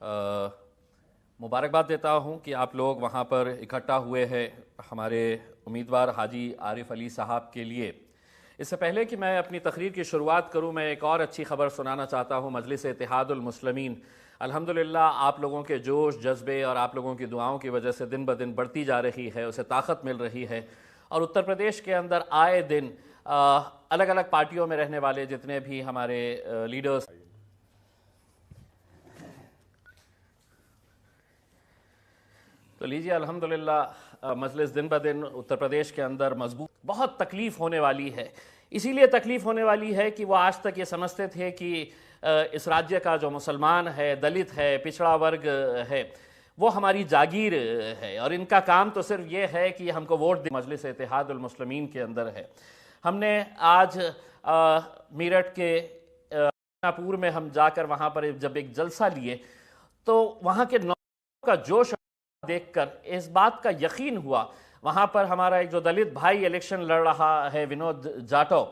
मुबारकबाद देता हूं कि आप लोग वहां पर इकट्ठा हुए हैं हमारे उम्मीदवार हाजी आरिफ अली साहब के लिए। इससे पहले कि मैं अपनी तकरीर की शुरुआत करूं, मैं एक और अच्छी खबर सुनाना चाहता हूं। मजलिस इत्तेहादुल मुस्लिमीन अल्हम्दुलिल्लाह आप लोगों के जोश जज्बे और आप लोगों की दुआओं की वजह से दिन ब दिन बढ़ती जा रही है, उसे ताकत मिल रही है। और उत्तर प्रदेश के अंदर आए दिन अलग अलग पार्टियों में रहने वाले जितने भी हमारे लीडर्स, तो लीजिए अल्हम्दुलिल्लाह मजलिस दिन ब दिन उत्तर प्रदेश के अंदर मजबूत। बहुत तकलीफ होने वाली है, इसीलिए तकलीफ होने वाली है कि वो आज तक ये समझते थे कि इस राज्य का जो मुसलमान है, दलित है, पिछड़ा वर्ग है, वो हमारी जागीर है और इनका काम तो सिर्फ ये है कि हमको वोट दे। मजलिस इत्तेहादुल मुस्लिमीन के अंदर है। हमने आज मेरठ के नापुर में हम जाकर वहाँ पर जब एक जलसा लिए तो वहाँ के नौजवानों का जोश देखकर इस बात का यकीन हुआ। वहां पर हमारा एक जो दलित भाई इलेक्शन लड़ रहा है, विनोद जाटव,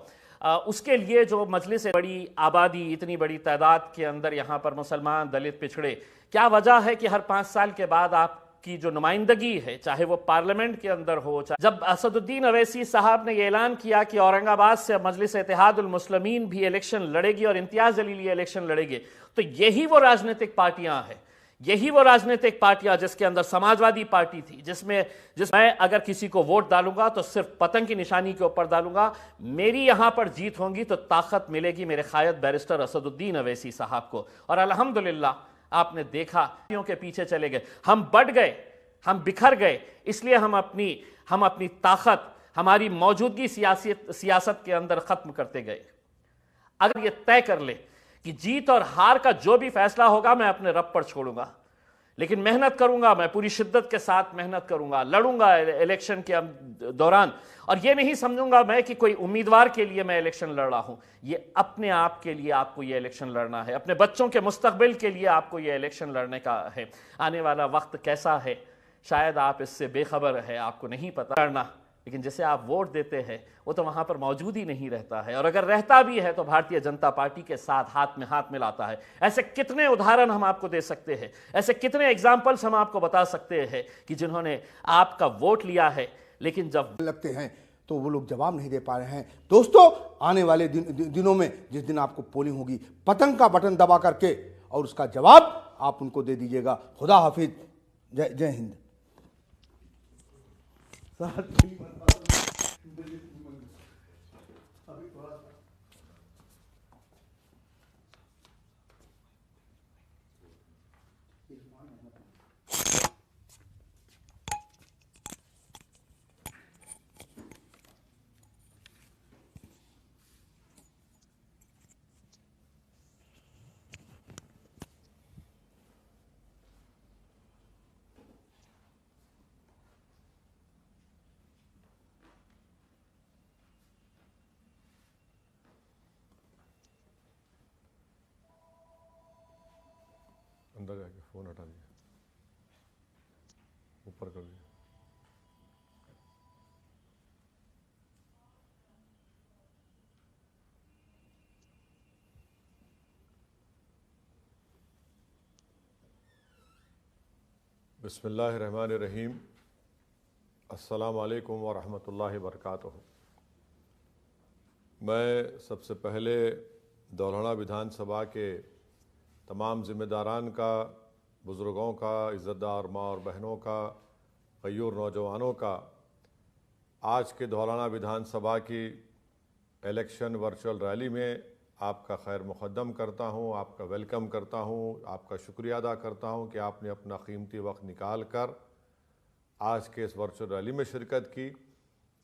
उसके लिए जो मजलिस बड़ी आबादी, इतनी बड़ी तादाद के अंदर यहाँ पर मुसलमान, दलित, पिछड़े, क्या वजह है कि हर 5 साल के बाद आपकी जो नुमाइंदगी है, चाहे वो पार्लियामेंट के अंदर हो, जब असदुद्दीन अवैसी साहब ने यह ऐलान किया कि औरंगाबाद से मजलिस इत्तेहादुल मुस्लिमीन भी इलेक्शन लड़ेगी और इम्तियाज जलीली इलेक्शन लड़ेगी, तो यही वो राजनीतिक पार्टियां हैं, यही वो राजनीतिक पार्टियां जिसके अंदर समाजवादी पार्टी थी, जिसमें अगर किसी को वोट डालूंगा तो सिर्फ पतंग की निशानी के ऊपर डालूंगा, मेरी यहां पर जीत होगी तो ताकत मिलेगी मेरे कायद बैरिस्टर असदुद्दीन अवैसी साहब को। और अल्हम्दुलिल्लाह आपने देखा के पीछे चले गए, हम बढ़ गए, हम बिखर गए, इसलिए हम अपनी ताकत, हमारी मौजूदगी सियासत के अंदर खत्म करते गए। अगर ये तय कर ले कि जीत और हार का जो भी फैसला होगा मैं अपने रब पर छोड़ूंगा, लेकिन मेहनत करूंगा, मैं पूरी शिद्दत के साथ मेहनत करूंगा, लड़ूंगा इलेक्शन के दौरान, और ये नहीं समझूंगा मैं कि कोई उम्मीदवार के लिए मैं इलेक्शन लड़ रहा हूं। ये अपने आप के लिए आपको ये इलेक्शन लड़ना है, अपने बच्चों के मुस्तकबिल के लिए आपको ये इलेक्शन लड़ने का है। आने वाला वक्त कैसा है शायद आप इससे बेखबर है, आपको नहीं पता करना, लेकिन जिसे आप वोट देते हैं वो तो वहां पर मौजूद ही नहीं रहता है, और अगर रहता भी है तो भारतीय जनता पार्टी के साथ हाथ में लाता है। ऐसे कितने उदाहरण हम आपको दे सकते हैं, ऐसे कितने एग्जाम्पल्स हम आपको बता सकते हैं कि जिन्होंने आपका वोट लिया है लेकिन जब लगते हैं तो वो लोग जवाब नहीं दे पा रहे हैं। दोस्तों, आने वाले दिनों में जिस दिन आपको पोलिंग होगी, पतंग का बटन दबा करके और उसका जवाब आप उनको दे दीजिएगा। खुदा हाफिज, जय हिंद। अंदर जाके फोन हटा दिया, ऊपर कर दिया। बिस्मिल्लाहिर्रहमानिर्रहीम। अस्सलामु अलैकुम व रहमतुल्लाहि व बरकातुहू। मैं सबसे पहले दौलहना विधानसभा के तमाम ज़िम्मेदारान का, बुज़ुर्गों का, इज़्ज़तदार माँ और बहनों का, गयूर नौजवानों का आज के दौलहना विधानसभा की इलेक्शन वर्चुअल रैली में आपका खैर मुक़द्दम करता हूँ, आपका वेलकम करता हूँ, आपका शुक्रिया अदा करता हूँ कि आपने अपना कीमती वक्त निकाल कर आज के इस वर्चुअल रैली में शिरकत की।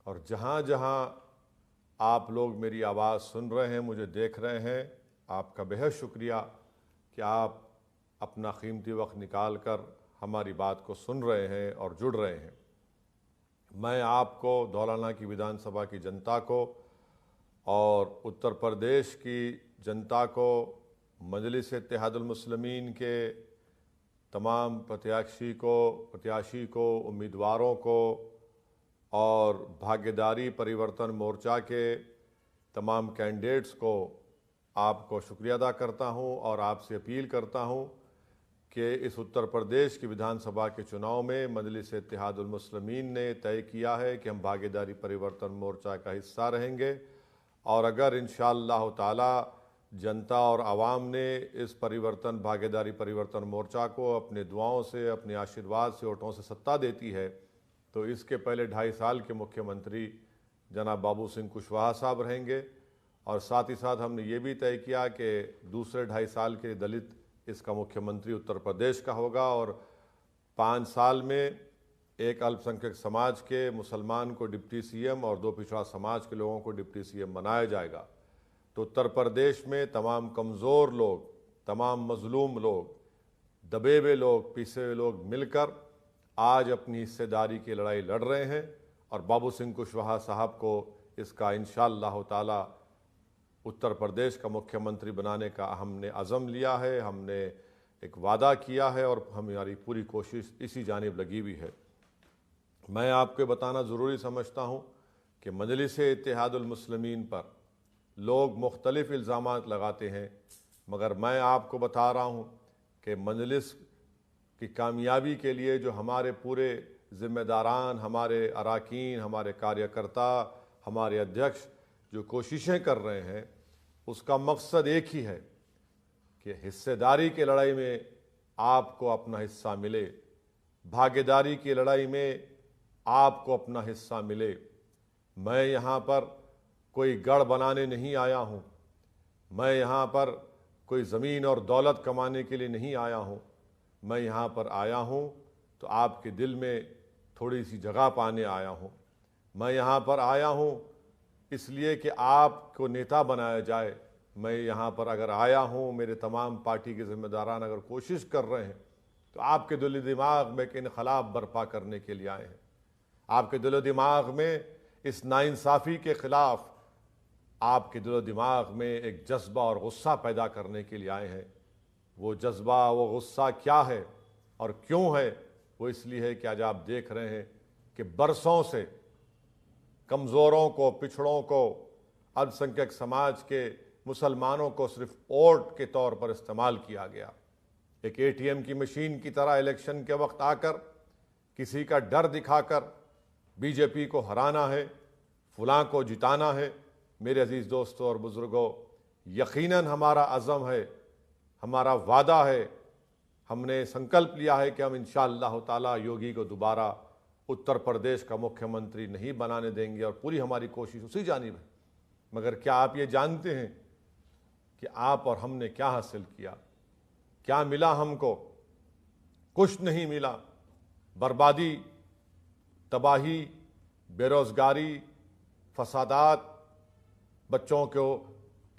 और जहाँ जहाँ आप लोग मेरी आवाज़ सुन रहे हैं, मुझे देख रहे हैं, आपका बेहद शुक्रिया कि आप अपना कीमती वक्त निकाल कर हमारी बात को सुन रहे हैं और जुड़ रहे हैं। मैं आपको, दौलहना की विधानसभा की जनता को और उत्तर प्रदेश की जनता को, मजलिस इत्तेहादुल मुस्लिमीन के तमाम प्रत्याशी को, उम्मीदवारों को और भागीदारी परिवर्तन मोर्चा के तमाम कैंडिडेट्स को आपको शुक्रिया अदा करता हूं और आपसे अपील करता हूं कि इस उत्तर प्रदेश की विधानसभा के चुनाव में मजलिस इत्तेहादुल मुस्लिमीन ने तय किया है कि हम भागीदारी परिवर्तन मोर्चा का हिस्सा रहेंगे, और अगर इंशाअल्लाह ताला जनता और आवाम ने इस परिवर्तन भागीदारी परिवर्तन मोर्चा को अपने दुआओं से, अपने आशीर्वाद से, वोटों से सत्ता देती है, तो इसके पहले 2.5 साल के मुख्यमंत्री जनाब बाबू सिंह कुशवाहा साहब रहेंगे। और साथ ही साथ हमने ये भी तय किया कि दूसरे 2.5 साल के दलित इसका मुख्यमंत्री उत्तर प्रदेश का होगा, और 5 साल में एक अल्पसंख्यक समाज के मुसलमान को डिप्टी सीएम और 2 पिछड़ा समाज के लोगों को डिप्टी सीएम बनाया जाएगा। तो उत्तर प्रदेश में तमाम कमज़ोर लोग, तमाम मजलूम लोग, दबे हुए लोग, पिसे हुए लोग मिलकर आज अपनी हिस्सेदारी की लड़ाई लड़ रहे हैं, और बाबू सिंह कुशवाहा साहब को इसका इंशाअल्लाह ताला उत्तर प्रदेश का मुख्यमंत्री बनाने का हमने अज़म लिया है, हमने एक वादा किया है, और हमारी पूरी कोशिश इसी जानिब लगी हुई है। मैं आपको बताना ज़रूरी समझता हूँ कि मजलिस इत्तेहादुल मुस्लिमीन पर लोग मुख्तलिफ़ इल्ज़ामात लगाते हैं, मगर मैं आपको बता रहा हूँ कि मजलिस की कामयाबी के लिए जो हमारे पूरे ज़िम्मेदारान, हमारे अरकान, हमारे कार्यकर्ता, हमारे अध्यक्ष जो कोशिशें कर रहे हैं, उसका मकसद एक ही है कि हिस्सेदारी की लड़ाई में आपको अपना हिस्सा मिले, भागीदारी की लड़ाई में आपको अपना हिस्सा मिले। मैं यहाँ पर कोई गढ़ बनाने नहीं आया हूँ, मैं यहाँ पर कोई ज़मीन और दौलत कमाने के लिए नहीं आया हूँ। मैं यहाँ पर आया हूँ तो आपके दिल में थोड़ी सी जगह पाने आया हूँ। मैं यहाँ पर आया हूँ इसलिए कि आपको नेता बनाया जाए। मैं यहाँ पर अगर आया हूँ, मेरे तमाम पार्टी के ज़िम्मेदारान अगर कोशिश कर रहे हैं तो आपके दिल दिमाग में एक इनकलाब बर्पा करने के लिए आए हैं। आपके दिल दिमाग में इस नाइंसाफ़ी के ख़िलाफ़, आपके दिल दिमाग में एक जज्बा और गुस्सा पैदा करने के लिए आए हैं। वो जज्बा, वो गुस्सा क्या है और क्यों है? वो इसलिए है कि आज आप देख रहे हैं कि बरसों से कमज़ोरों को, पिछड़ों को, अल्पसंख्यक समाज के मुसलमानों को सिर्फ वोट के तौर पर इस्तेमाल किया गया। एक एटीएम की मशीन की तरह इलेक्शन के वक्त आकर किसी का डर दिखाकर बीजेपी को हराना है, फलां को जिताना है। मेरे अजीज़ दोस्तों और बुज़ुर्गों, यकीनन हमारा अज़म है, हमारा वादा है, हमने संकल्प लिया है कि हम इंशाअल्लाह ताला योगी को दोबारा उत्तर प्रदेश का मुख्यमंत्री नहीं बनाने देंगे, और पूरी हमारी कोशिश उसी जानिब है। मगर क्या आप ये जानते हैं कि आप और हमने क्या हासिल किया? क्या मिला हमको? कुछ नहीं मिला। बर्बादी, तबाही, बेरोज़गारी, फसादात, बच्चों को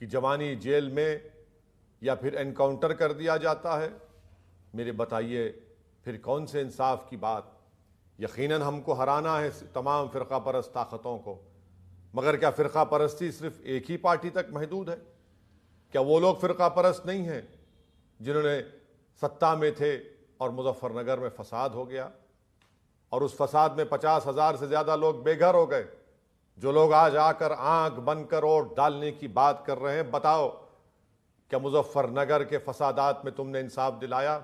की जवानी जेल में या फिर एनकाउंटर कर दिया जाता है। मेरे बताइए फिर कौन से इंसाफ की बात? यकीनन हमको हराना है तमाम फ़िरका परस्त ताकतों को, मगर क्या फ़िरका परस्ती सिर्फ एक ही पार्टी तक महदूद है? क्या वो लोग फ़िरका परस्त नहीं हैं जिन्होंने सत्ता में थे और मुजफ्फरनगर में फसाद हो गया, और उस फसाद में 50,000 से ज़्यादा लोग बेघर हो गए? जो लोग आज आकर आंख बंद कर वोट डालने की बात कर रहे हैं, बताओ क्या मुजफ्फरनगर के फसादात में तुमने इंसाफ दिलाया?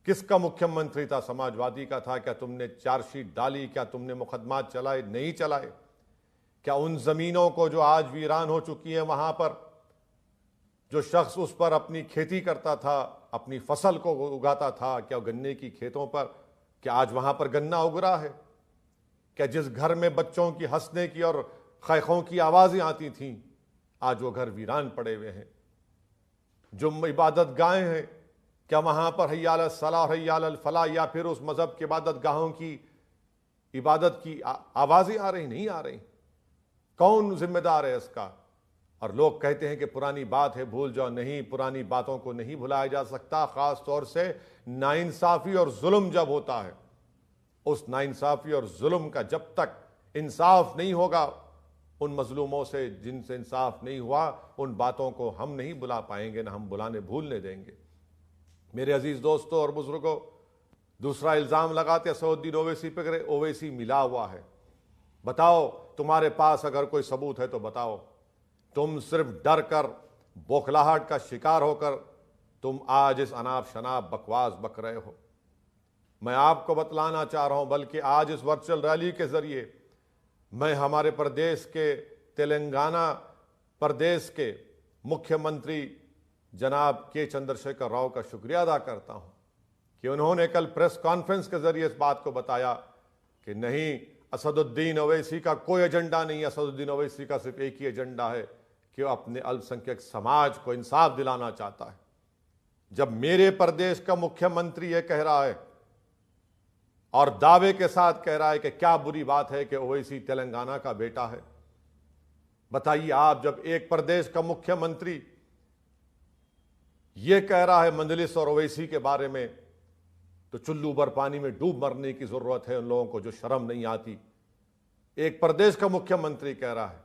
किसका मुख्यमंत्री था? समाजवादी का था। क्या तुमने चार्जशीट डाली? क्या तुमने मुकदमात चलाए? नहीं चलाए। क्या उन ज़मीनों को जो आज वीरान हो चुकी हैं, वहाँ पर जो शख्स उस पर अपनी खेती करता था, अपनी फसल को उगाता था, क्या गन्ने की खेतों पर, क्या आज वहाँ पर गन्ना उग रहा है? क्या जिस घर में बच्चों की हंसने की और खैखों की आवाज़ें आती थीं, आज वो घर वीरान पड़े हुए हैं? जो इबादत गाहें हैं, क्या वहाँ पर हय्या अलस सलाह, हय्या अलल फलाह या फिर उस मज़हब के इबादत गाहों की इबादत की आवाज़ें आ रही? नहीं आ रही। कौन जिम्मेदार है इसका? और लोग कहते हैं कि पुरानी बात है, भूल जाओ। नहीं, पुरानी बातों को नहीं भुलाया जा सकता। ख़ास तौर से नाइंसाफ़ी और जुल्म जब होता है, उस नाइंसाफ़ी और जुल्म का जब तक इंसाफ नहीं होगा, उन मजलूमों से जिनसे इंसाफ नहीं हुआ, उन बातों को हम नहीं बुला पाएंगे, ना हम बुलाने भूलने देंगे। मेरे अजीज़ दोस्तों और बुजुर्गों, दूसरा इल्ज़ाम लगाते असदुद्दीन ओवैसी पे, ओवैसी मिला हुआ है। बताओ, तुम्हारे पास अगर कोई सबूत है तो बताओ। तुम सिर्फ डर कर, बौखलाहट का शिकार होकर तुम आज इस अनाप शनाप बकवास बक रहे हो। मैं आपको बतलाना चाह रहा हूं, बल्कि आज इस वर्चुअल रैली के जरिए मैं हमारे प्रदेश के, तेलंगाना प्रदेश के मुख्यमंत्री जनाब के चंद्रशेखर राव का शुक्रिया अदा करता हूं कि उन्होंने कल प्रेस कॉन्फ्रेंस के जरिए इस बात को बताया कि नहीं, असदुद्दीन ओवैसी का कोई एजेंडा नहीं है। असदुद्दीन ओवैसी का सिर्फ एक ही एजेंडा है कि वो अपने अल्पसंख्यक समाज को इंसाफ दिलाना चाहता है। जब मेरे प्रदेश का मुख्यमंत्री ये कह रहा है और दावे के साथ कह रहा है कि क्या बुरी बात है कि ओवैसी तेलंगाना का बेटा है, बताइए आप, जब एक प्रदेश का मुख्यमंत्री यह कह रहा है मंजलिस और ओवैसी के बारे में, तो चुल्लू भर पानी में डूब मरने की जरूरत है उन लोगों को जो शर्म नहीं आती। एक प्रदेश का मुख्यमंत्री कह रहा है।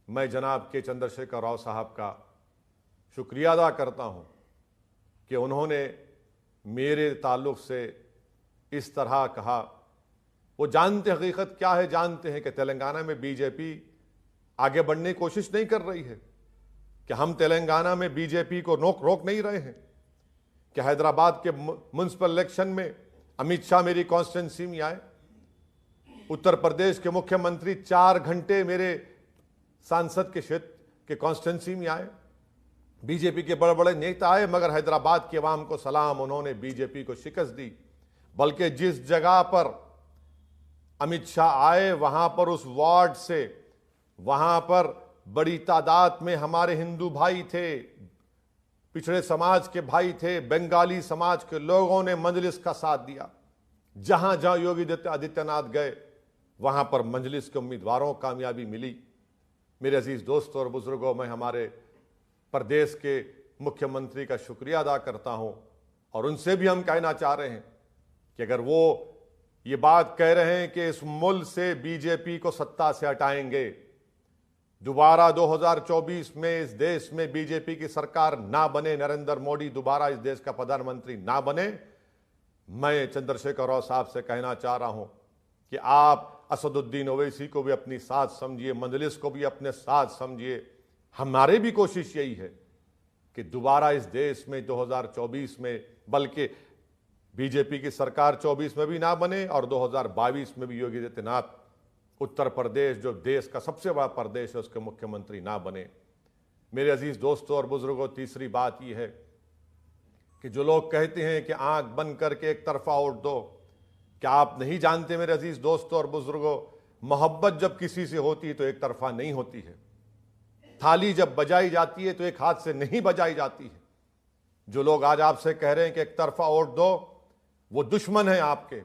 मैं जनाब के चंद्रशेखर राव साहब का शुक्रिया अदा करता हूं कि उन्होंने मेरे ताल्लुक से इस तरह कहा। वो जानते, हकीकत क्या है, जानते हैं कि तेलंगाना में बीजेपी आगे बढ़ने की कोशिश नहीं कर रही है, कि हम तेलंगाना में बीजेपी को रोक नहीं रहे हैं, कि हैदराबाद के म्युनिसिपल इलेक्शन में अमित शाह मेरी कॉन्स्टिट्यूंसी में आए, उत्तर प्रदेश के मुख्यमंत्री 4 घंटे मेरे सांसद के क्षेत्र के कॉन्स्टिट्यूंसी में आए, बीजेपी के बड़े बड़े नेता आए, मगर हैदराबाद के अवाम को सलाम, उन्होंने बीजेपी को शिकस्त दी। बल्कि जिस जगह पर अमित शाह आए वहां पर उस वार्ड से, वहां पर बड़ी तादाद में हमारे हिंदू भाई थे, पिछड़े समाज के भाई थे, बंगाली समाज के लोगों ने मजलिस का साथ दिया। जहां जहां योगी आदित्यनाथ गए वहां पर मजलिस के उम्मीदवारों को कामयाबी मिली। मेरे अजीज दोस्तों और बुजुर्गों, मैं हमारे प्रदेश के मुख्यमंत्री का शुक्रिया अदा करता हूं और उनसे भी हम कहना चाह रहे हैं कि अगर वो ये बात कह रहे हैं कि इस मुल्क से बीजेपी को सत्ता से हटाएंगे, दोबारा 2024 में इस देश में बीजेपी की सरकार ना बने, नरेंद्र मोदी दोबारा इस देश का प्रधानमंत्री ना बने, मैं चंद्रशेखर राव साहब से कहना चाह रहा हूं कि आप असदुद्दीन ओवैसी को भी अपनी साथ समझिए, मजलिस को भी अपने साथ समझिए। हमारी भी कोशिश यही है कि दोबारा इस देश में 2024 में, बल्कि बीजेपी की सरकार 24 में भी ना बने और 2022 में भी योगी आदित्यनाथ उत्तर प्रदेश, जो देश का सबसे बड़ा प्रदेश है, उसके मुख्यमंत्री ना बने। मेरे अजीज दोस्तों और बुजुर्गों, तीसरी बात यह है कि जो लोग कहते हैं कि आंख बंद करके एक तरफा वोट दो, क्या आप नहीं जानते मेरे अजीज दोस्तों और बुजुर्गों, मोहब्बत जब किसी से होती है तो एक तरफा नहीं होती है। थाली जब बजाई जाती है तो एक हाथ से नहीं बजाई जाती है। जो लोग आज आपसे कह रहे हैं कि एक तरफा वोट दो, वो दुश्मन है आपके,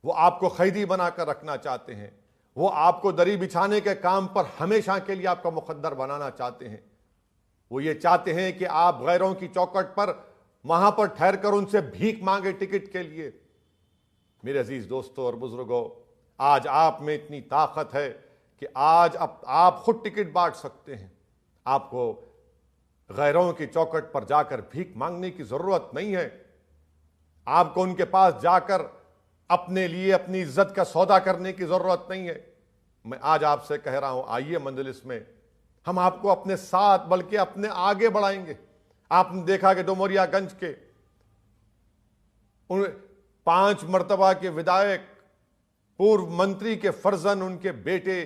वो आपको कैदी बनाकर रखना चाहते हैं, वो आपको दरी बिछाने के काम पर हमेशा के लिए आपका मुकद्दर बनाना चाहते हैं। वो ये चाहते हैं कि आप गैरों की चौखट पर वहां पर ठहर कर उनसे भीख मांगे टिकट के लिए। मेरे अजीज दोस्तों और बुजुर्गों, आज आप में इतनी ताकत है कि आज आप खुद टिकट बांट सकते हैं। आपको गैरों की चौखट पर जाकर भीख मांगने की जरूरत नहीं है। आपको उनके पास जाकर अपने लिए अपनी इज्जत का सौदा करने की जरूरत नहीं है। मैं आज आपसे कह रहा हूं, आइए मजलिस में, हम आपको अपने साथ बल्कि अपने आगे बढ़ाएंगे। आपने देखा कि डुमरियागंज के 5 मर्तबा के विधायक, पूर्व मंत्री के फर्जन, उनके बेटे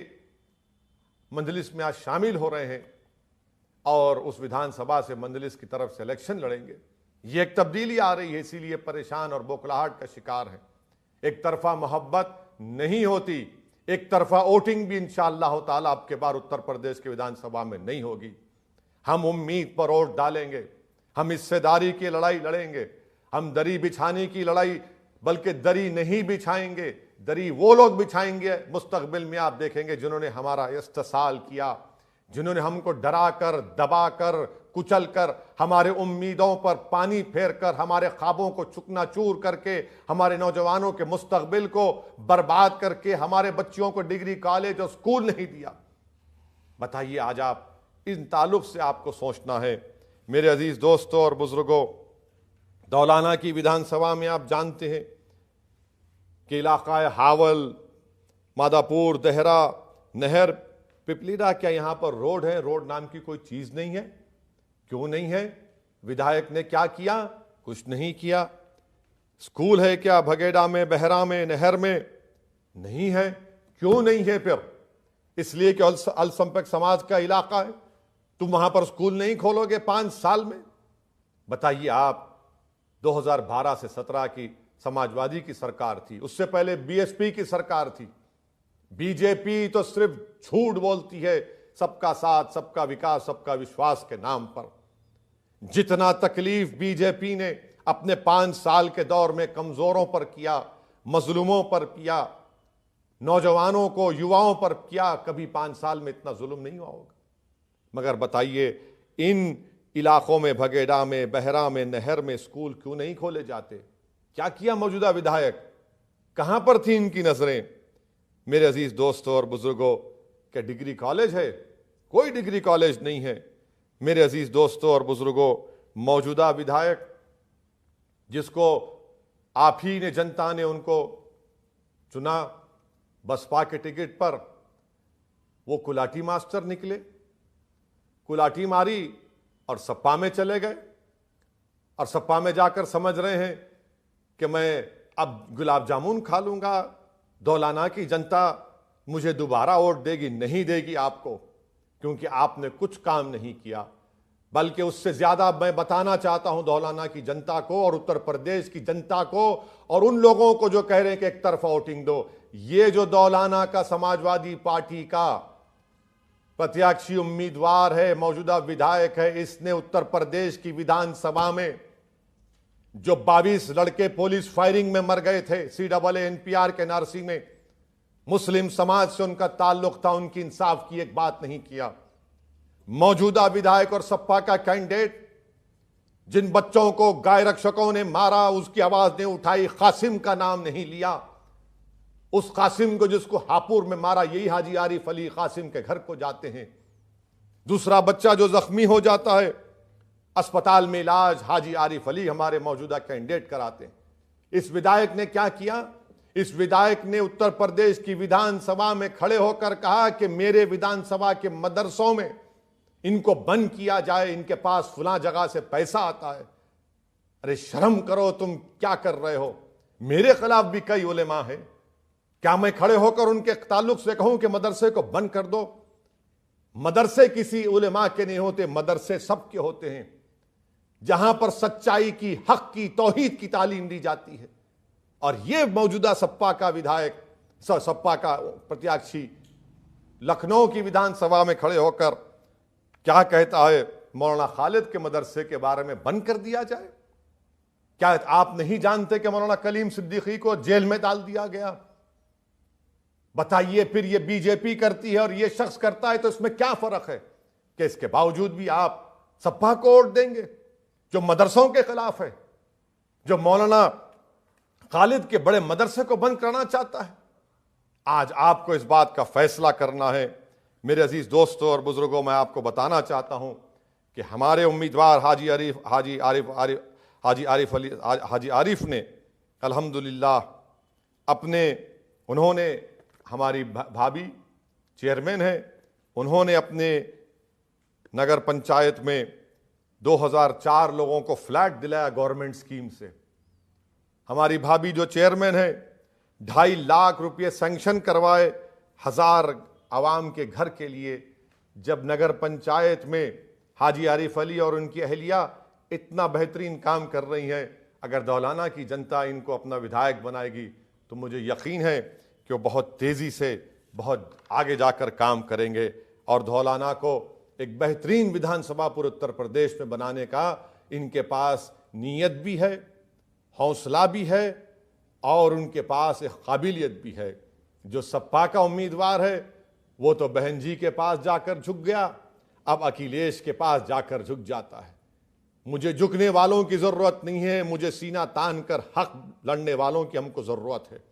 मजलिस में आज शामिल हो रहे हैं और उस विधानसभा से मजलिस की तरफ से इलेक्शन लड़ेंगे। ये एक तब्दीली आ रही है, इसीलिए परेशान और बौखलाहट का शिकार है। एक तरफा मोहब्बत नहीं होती, एक तरफा वोटिंग भी इंशाअल्लाह ताला आपके बार उत्तर प्रदेश के विधानसभा में नहीं होगी। हम उम्मीद पर वोट डालेंगे, हम हिस्सेदारी की लड़ाई लड़ेंगे, हम दरी बिछाने की लड़ाई, बल्कि दरी नहीं बिछाएंगे, दरी वो लोग बिछाएंगे मुस्तकबिल में, आप देखेंगे, जिन्होंने हमारा इस्तेसाल किया, जिन्होंने हमको डराकर, दबाकर, कुचलकर, हमारे उम्मीदों पर पानी फेरकर, हमारे ख्वाबों को चुकनाचूर करके, हमारे नौजवानों के मुस्तकबिल को बर्बाद करके, हमारे बच्चियों को डिग्री कॉलेज और स्कूल नहीं दिया। बताइए, आज आप इन ताल्लुक से आपको सोचना है। मेरे अजीज दोस्तों और बुजुर्गों, दौलाना की विधानसभा में आप जानते हैं कि इलाका हावल, मादापुर, देहरा, नहर, पिपलीदा, क्या यहां पर रोड है? रोड नाम की कोई चीज नहीं है। क्यों नहीं है? विधायक ने क्या किया? कुछ नहीं किया। स्कूल है क्या भगेड़ा में, बहरा में, नहर में? नहीं है। क्यों नहीं है फिर? इसलिए कि अल्पसंख्यक समाज का इलाका है। तुम वहां पर स्कूल नहीं खोलोगे 5 साल में? बताइए आप, 2012 से 17 की समाजवादी की सरकार थी, उससे पहले बीएसपी की सरकार थी। बीजेपी तो सिर्फ झूठ बोलती है, सबका साथ, सबका विकास, सबका विश्वास के नाम पर। जितना तकलीफ बीजेपी ने अपने 5 साल के दौर में कमजोरों पर किया, मजलूमों पर किया, नौजवानों को, युवाओं पर किया, कभी 5 साल में इतना जुल्म नहीं हुआ होगा। मगर बताइए, इन इलाकों में, भगेड़ा में, बहरा में, नहर में स्कूल क्यों नहीं खोले जाते? क्या किया मौजूदा विधायक? कहां पर थी इनकी नजरें? मेरे अजीज दोस्तों और बुजुर्गों, क्या डिग्री कॉलेज है? कोई डिग्री कॉलेज नहीं है। मेरे अजीज दोस्तों और बुजुर्गों, मौजूदा विधायक जिसको आप ही ने, जनता ने उनको चुना बसपा के टिकट पर, वो कुलाटी मास्टर निकले, कुलाटी मारी और सपा में चले गए। और सपा में जाकर समझ रहे हैं कि मैं अब गुलाब जामुन खा लूंगा, दौलाना की जनता मुझे दोबारा वोट देगी। नहीं देगी आपको, क्योंकि आपने कुछ काम नहीं किया। बल्कि उससे ज्यादा मैं बताना चाहता हूं दौलाना की जनता को और उत्तर प्रदेश की जनता को और उन लोगों को जो कह रहे हैं कि एक तरफा वोटिंग दो। ये जो दौलाना का समाजवादी पार्टी का प्रत्याशी उम्मीदवार है, मौजूदा विधायक है, इसने उत्तर प्रदेश की विधानसभा में जो 22 लड़के पुलिस फायरिंग में मर गए थे CAA NPR के एनआरसी में, मुस्लिम समाज से उनका ताल्लुक था, उनकी इंसाफ की एक बात नहीं किया। मौजूदा विधायक और सपा का कैंडिडेट जिन बच्चों को गाय रक्षकों ने मारा, उसकी आवाज ने उठाई, कासिम का नाम नहीं लिया। उस कासिम को जिसको हापुड़ में मारा, यही हाजी आरिफ अली कासिम के घर को जाते हैं। दूसरा बच्चा जो जख्मी हो जाता है, अस्पताल में इलाज हाजी आरिफ अली हमारे मौजूदा कैंडिडेट कराते हैं। इस विधायक ने क्या किया? इस विधायक ने उत्तर प्रदेश की विधानसभा में खड़े होकर कहा कि मेरे विधानसभा के मदरसों में इनको बंद किया जाए, इनके पास फुला जगह से पैसा आता है। अरे शर्म करो, तुम क्या कर रहे हो? मेरे खिलाफ भी कई उलेमा हैं। क्या मैं खड़े होकर उनके ताल्लुक से कहूं कि मदरसे को बंद कर दो? मदरसे किसी उलेमा के नहीं होते, मदरसे सबके होते हैं, जहां पर सच्चाई की, हक की, तौहीद की तालीम दी जाती है। और यह मौजूदा सपा का विधायक, सपा का प्रत्याशी लखनऊ की विधानसभा में खड़े होकर क्या कहता है? मौलाना खालिद के मदरसे के बारे में बंद कर दिया जाए। क्या आप नहीं जानते कि मौलाना कलीम सिद्दीकी को जेल में डाल दिया गया? बताइए, फिर ये बीजेपी करती है और ये शख्स करता है, तो इसमें क्या फर्क है कि इसके बावजूद भी आप सपा को वोट देंगे, जो मदरसों के खिलाफ है, जो मौलाना खालिद के बड़े मदरसे को बंद करना चाहता है। आज आपको इस बात का फैसला करना है। मेरे अजीज दोस्तों और बुजुर्गों, मैं आपको बताना चाहता हूं कि हमारे उम्मीदवार हाजी आरिफ ने अल्हम्दुलिल्लाह उन्होंने हमारी भाभी चेयरमैन है, उन्होंने अपने नगर पंचायत में 2004 लोगों को फ्लैट दिलाया गवर्नमेंट स्कीम से। हमारी भाभी जो चेयरमैन है, 2.5 लाख रुपये सैंक्शन करवाए 1000 आवाम के घर के लिए। जब नगर पंचायत में हाजी आरिफ अली और उनकी अहलिया इतना बेहतरीन काम कर रही हैं, अगर दौलाना की जनता इनको अपना विधायक बनाएगी तो मुझे यकीन है कि वो बहुत तेज़ी से बहुत आगे जाकर काम करेंगे और दौलाना को एक बेहतरीन विधानसभा पूरे उत्तर प्रदेश में बनाने का इनके पास नीयत भी है, हौसला भी है और उनके पास एक काबिलियत भी है। जो सपा का उम्मीदवार है वो तो बहन जी के पास जाकर झुक गया, अब अखिलेश के पास जाकर झुक जाता है। मुझे झुकने वालों की ज़रूरत नहीं है, मुझे सीना तान कर हक लड़ने वालों की हमको ज़रूरत है।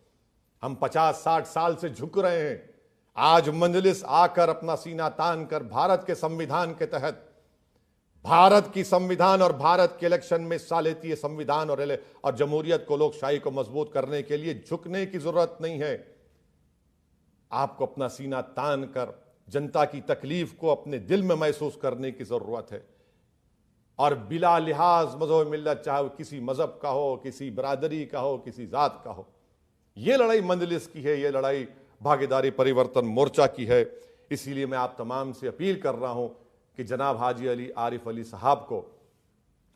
हम 50-60 साल से झुक रहे हैं। आज मजलिस आकर अपना सीना तान कर भारत के संविधान के तहत, भारत की संविधान और भारत के इलेक्शन में हिस्सा लेती है संविधान और जमहूरियत को, लोकशाही को मजबूत करने के लिए झुकने की जरूरत नहीं है। आपको अपना सीना तान कर जनता की तकलीफ को अपने दिल में महसूस करने की जरूरत है और बिला लिहाज मजहब मिल्लत, चाहे वो किसी मजहब का हो, किसी बरादरी का हो, किसी जात का हो। ये लड़ाई मंजलिस की है, ये लड़ाई भागीदारी परिवर्तन मोर्चा की है। इसीलिए मैं आप तमाम से अपील कर रहा हूं कि जनाब हाजी अली आरिफ अली साहब को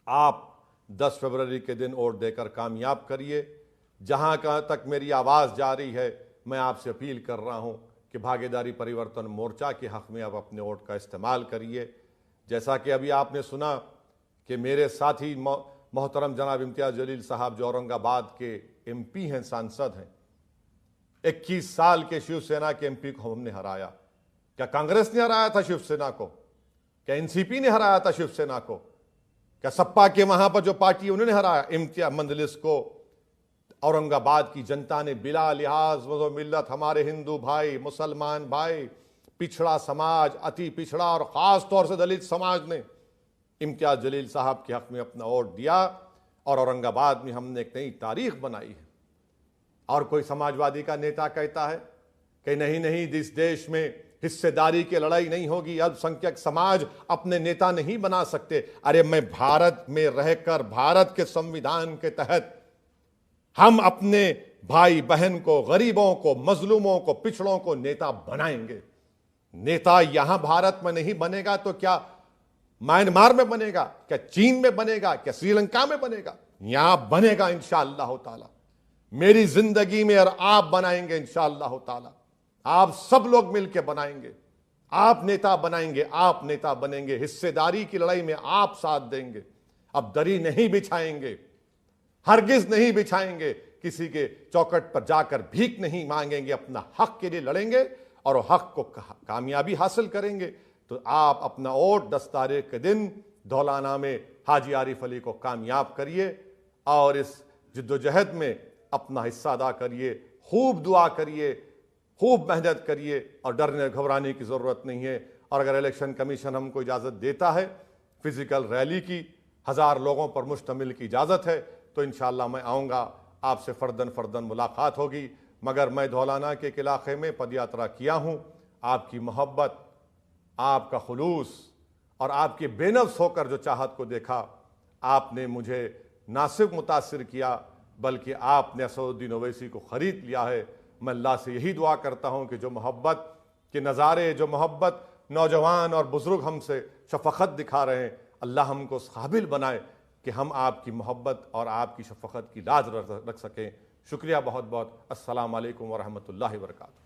आप 10 फरवरी के दिन वोट देकर कामयाब करिए। जहां तक मेरी आवाज़ जा रही है, मैं आपसे अपील कर रहा हूं कि भागीदारी परिवर्तन मोर्चा के हक़ में आप अपने वोट का इस्तेमाल करिए। जैसा कि अभी आपने सुना कि मेरे साथी मोहतरम जनाब इम्तियाज़ जलील साहब जो औरंगाबाद के MP हैं, सांसद हैं, 21 साल के शिवसेना के MP को हमने हराया। क्या कांग्रेस ने हराया था शिवसेना को? क्या NCP ने हराया था शिवसेना को? क्या सपा के वहां पर जो पार्टी उन्होंने हराया? इम्तियाज मंजलिस को औरंगाबाद की जनता ने बिला लिहाज मज़हब मिल्लत, हमारे हिंदू भाई, मुसलमान भाई, पिछड़ा समाज, अति पिछड़ा और ख़ास तौर से दलित समाज ने इम्तियाज जलील साहब के हक़ में अपना वोट दिया और औरंगाबाद में हमने एक नई तारीख बनाई है। और कोई समाजवादी का नेता कहता है कि नहीं नहीं, इस देश में हिस्सेदारी की लड़ाई नहीं होगी, अल्पसंख्यक समाज अपने नेता नहीं बना सकते। अरे मैं भारत में रहकर, भारत के संविधान के तहत हम अपने भाई बहन को, गरीबों को, मजलूमों को, पिछड़ों को नेता बनाएंगे। नेता यहां भारत में नहीं बनेगा तो क्या म्यांमार में बनेगा, क्या चीन में बनेगा, क्या श्रीलंका में बनेगा? यहां बनेगा इंशाअल्लाह ताला। मेरी जिंदगी में और आप बनाएंगे इंशाअल्लाह ताला। आप सब लोग मिलकर बनाएंगे, आप नेता बनाएंगे, आप नेता बनेंगे। हिस्सेदारी की लड़ाई में आप साथ देंगे। अब दरी नहीं बिछाएंगे, हरगिज नहीं बिछाएंगे, किसी के चौखट पर जाकर भीख नहीं मांगेंगे, अपना हक के लिए लड़ेंगे और हक को कामयाबी हासिल करेंगे। तो आप अपना वोट 10 तारीख के दिन धौलाना में हाजी आरिफ अली को कामयाब करिए और इस जिद्दोजहद में अपना हिस्सा अदा करिए। खूब दुआ करिए, खूब मेहनत करिए और डरने घबराने की ज़रूरत नहीं है। और अगर इलेक्शन कमीशन हमको इजाज़त देता है फिज़िकल रैली की, 1000 लोगों पर मुश्तमिल की इजाज़त है, तो इंशाअल्लाह मैं आऊँगा, आपसे फ़र्दन मुलाकात होगी। मगर मैं धौलाना के एक इलाक़े में पदयात्रा किया हूँ। आपकी मोहब्बत, आपका खुलूस और आपके बेनफ्स होकर जो चाहत को देखा, आपने मुझे ना सिर्फ मुतासिर किया बल्कि आपने असदुद्दीन ओवैसी को ख़रीद लिया है। मैं अल्लाह से यही दुआ करता हूँ कि जो मोहब्बत के नज़ारे, जो मोहब्बत नौजवान और बुज़ुर्ग हमसे शफ़क़त दिखा रहे हैं, अल्लाह हमको उस काबिल बनाए कि हम आपकी मोहब्बत और आपकी शफ़क़त की लाज रख सकें। शुक्रिया बहुत बहुत। अस्सलाम वालेकुम व रहमतुल्लाहि व बरकातुहू।